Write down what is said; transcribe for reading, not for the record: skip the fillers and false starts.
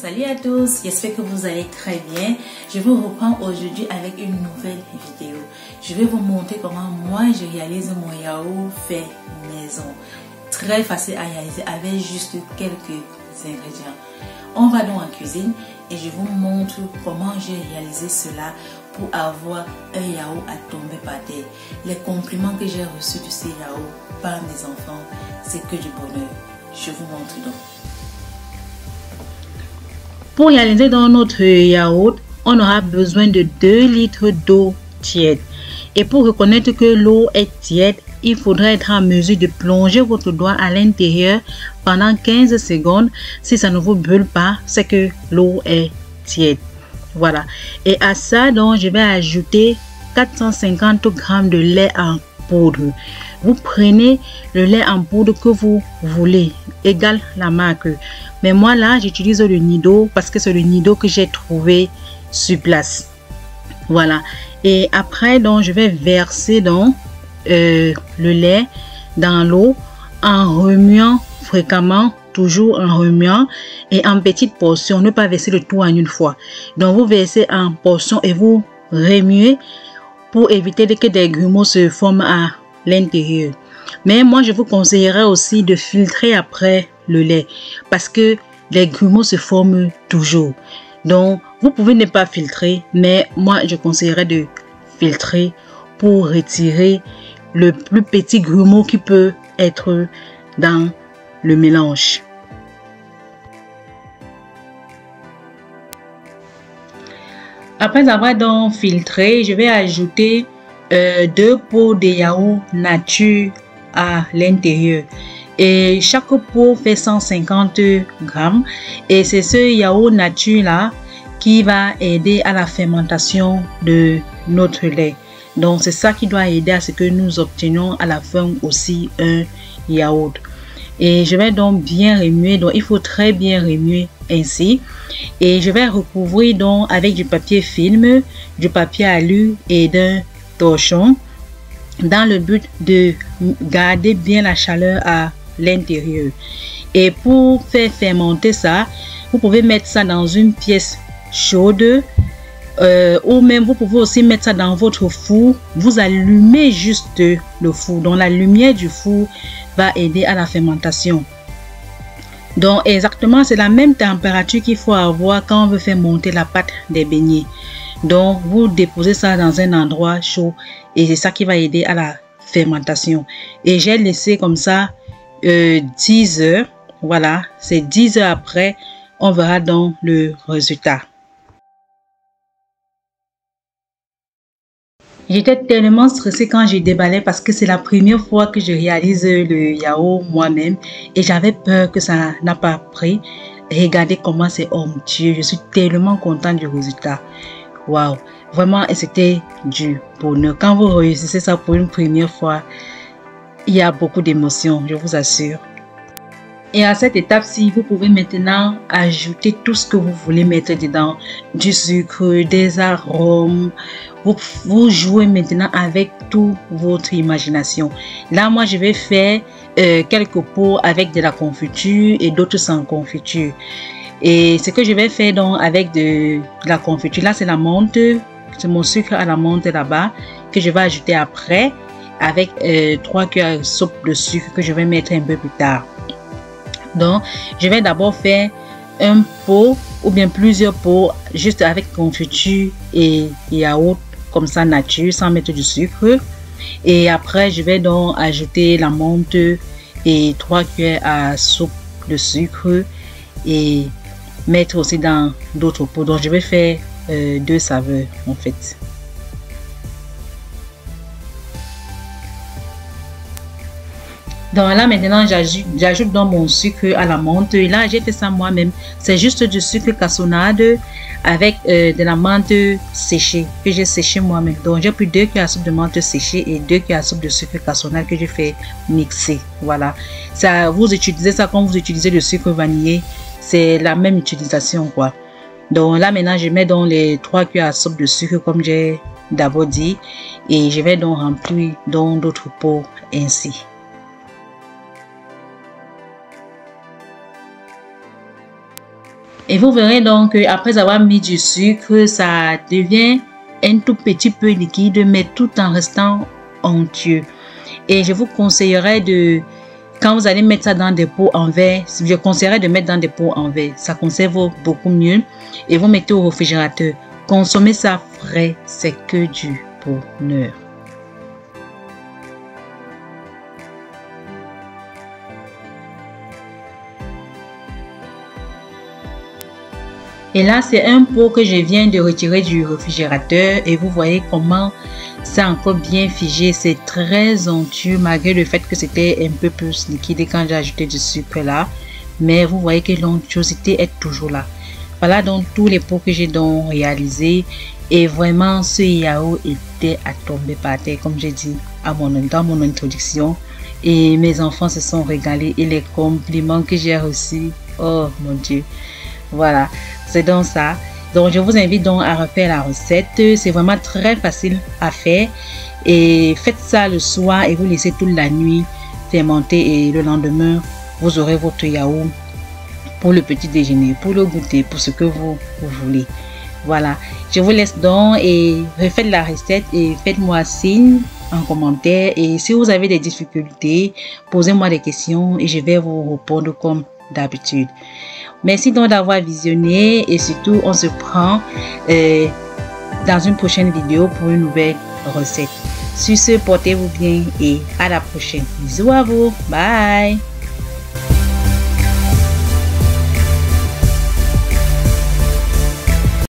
Salut à tous, j'espère que vous allez très bien. Je vous reprends aujourd'hui avec une nouvelle vidéo. Je vais vous montrer comment moi je réalise mon yaourt fait maison. Très facile à réaliser avec juste quelques ingrédients. On va donc en cuisine et je vous montre comment j'ai réalisé cela pour avoir un yaourt à tomber par terre. Les compliments que j'ai reçus de ces yaourts par mes enfants, c'est que du bonheur. Je vous montre donc. Pour réaliser dans notre yaourt, on aura besoin de 2 litres d'eau tiède. Et pour reconnaître que l'eau est tiède, il faudra être en mesure de plonger votre doigt à l'intérieur pendant 15 secondes. Si ça ne vous brûle pas, c'est que l'eau est tiède. Voilà. Et à ça, donc, je vais ajouter 450 g de lait en poudre. Vous prenez le lait en poudre que vous voulez, égale la marque. Mais moi là, j'utilise le Nido parce que c'est le Nido que j'ai trouvé sur place. Voilà. Et après, donc, je vais verser donc le lait dans l'eau en remuant fréquemment, toujours en remuant et en petites portions. Ne pas verser le tout en une fois. Donc, vous versez en portions et vous remuez pour éviter que des grumeaux se forment à l'intérieur. Mais moi, je vous conseillerais aussi de filtrer après le lait parce que les grumeaux se forment toujours. Donc, vous pouvez ne pas filtrer, mais moi, je conseillerais de filtrer pour retirer le plus petit grumeau qui peut être dans le mélange. Après avoir donc filtré, je vais ajouter 2 pots de yaourt nature à l'intérieur. Et chaque pot fait 150 g. Et c'est ce yaourt nature là qui va aider à la fermentation de notre lait. Donc c'est ça qui doit aider à ce que nous obtenions à la fin aussi un yaourt. Et je vais donc bien remuer. Donc il faut très bien remuer ainsi. Et je vais recouvrir donc avec du papier film, du papier alu et d'un torchon dans le but de garder bien la chaleur à l'intérieur. Et pour faire fermenter ça, vous pouvez mettre ça dans une pièce chaude ou même vous pouvez aussi mettre ça dans votre four. Vous allumez juste le four. Donc la lumière du four va aider à la fermentation. Donc exactement, c'est la même température qu'il faut avoir quand on veut faire monter la pâte des beignets. Donc vous déposez ça dans un endroit chaud et c'est ça qui va aider à la fermentation. Et j'ai laissé comme ça 10 heures. Voilà, c'est 10 heures après, on verra donc le résultat. J'étais tellement stressée quand j'ai déballé parce que c'est la première fois que je réalise le yaourt moi-même et j'avais peur que ça n'a pas pris. Regardez comment c'est onctueux. Je suis tellement contente du résultat. Waouh, vraiment, et c'était du bonheur. Quand vous réussissez ça pour une première fois, il y a beaucoup d'émotions, je vous assure. Et à cette étape-ci, vous pouvez maintenant ajouter tout ce que vous voulez mettre dedans. Du sucre, des arômes. Vous jouez maintenant avec toute votre imagination. Là, moi, je vais faire quelques pots avec de la confiture et d'autres sans confiture. Et ce que je vais faire donc avec de la confiture, là, c'est la menthe. C'est mon sucre à la menthe là-bas que je vais ajouter après avec 3 cuillères à soupe de sucre que je vais mettre un peu plus tard. Donc, je vais d'abord faire un pot ou bien plusieurs pots juste avec confiture et yaourt comme ça nature sans mettre du sucre. Et après, je vais donc ajouter la menthe et 3 cuillères à soupe de sucre et mettre aussi dans d'autres pots. Donc, je vais faire 2 saveurs en fait. Donc là maintenant j'ajoute dans mon sucre à la menthe. Et là j'ai fait ça moi-même. C'est juste du sucre cassonade avec de la menthe séchée que j'ai séché moi-même. Donc j'ai pris 2 cuillères à soupe de menthe séchée et 2 cuillères à soupe de sucre cassonade que j'ai fait mixer. Voilà. Ça, vous utilisez ça comme vous utilisez le sucre vanillé. C'est la même utilisation quoi. Donc là maintenant je mets dans les 3 cuillères à soupe de sucre comme j'ai d'abord dit. Et je vais donc remplir dans d'autres pots ainsi. Et vous verrez donc après avoir mis du sucre, ça devient un tout petit peu liquide, mais tout en restant onctueux. Et je vous conseillerais de, quand vous allez mettre ça dans des pots en verre, je conseillerais de mettre dans des pots en verre. Ça conserve beaucoup mieux. Et vous mettez au réfrigérateur. Consommez ça frais, c'est que du bonheur. Et là, c'est un pot que je viens de retirer du réfrigérateur et vous voyez comment c'est encore bien figé. C'est très onctueux malgré le fait que c'était un peu plus liquide quand j'ai ajouté du sucre là. Mais vous voyez que l'onctuosité est toujours là. Voilà donc tous les pots que j'ai donc réalisés. Et vraiment, ce yaourt était à tomber par terre, comme j'ai dit dans mon introduction. Et mes enfants se sont régalés et les compliments que j'ai reçus, oh mon Dieu. Voilà, c'est donc ça. Donc, je vous invite donc à refaire la recette. C'est vraiment très facile à faire. Et faites ça le soir et vous laissez toute la nuit fermenter. Et le lendemain, vous aurez votre yaourt pour le petit déjeuner, pour le goûter, pour ce que vous voulez. Voilà, je vous laisse donc et refaites la recette et faites-moi signe en commentaire. Et si vous avez des difficultés, posez-moi des questions et je vais vous répondre comme d'habitude. Merci donc d'avoir visionné et surtout on se prend dans une prochaine vidéo pour une nouvelle recette. Sur ce, portez-vous bien et à la prochaine. Bisous à vous. Bye.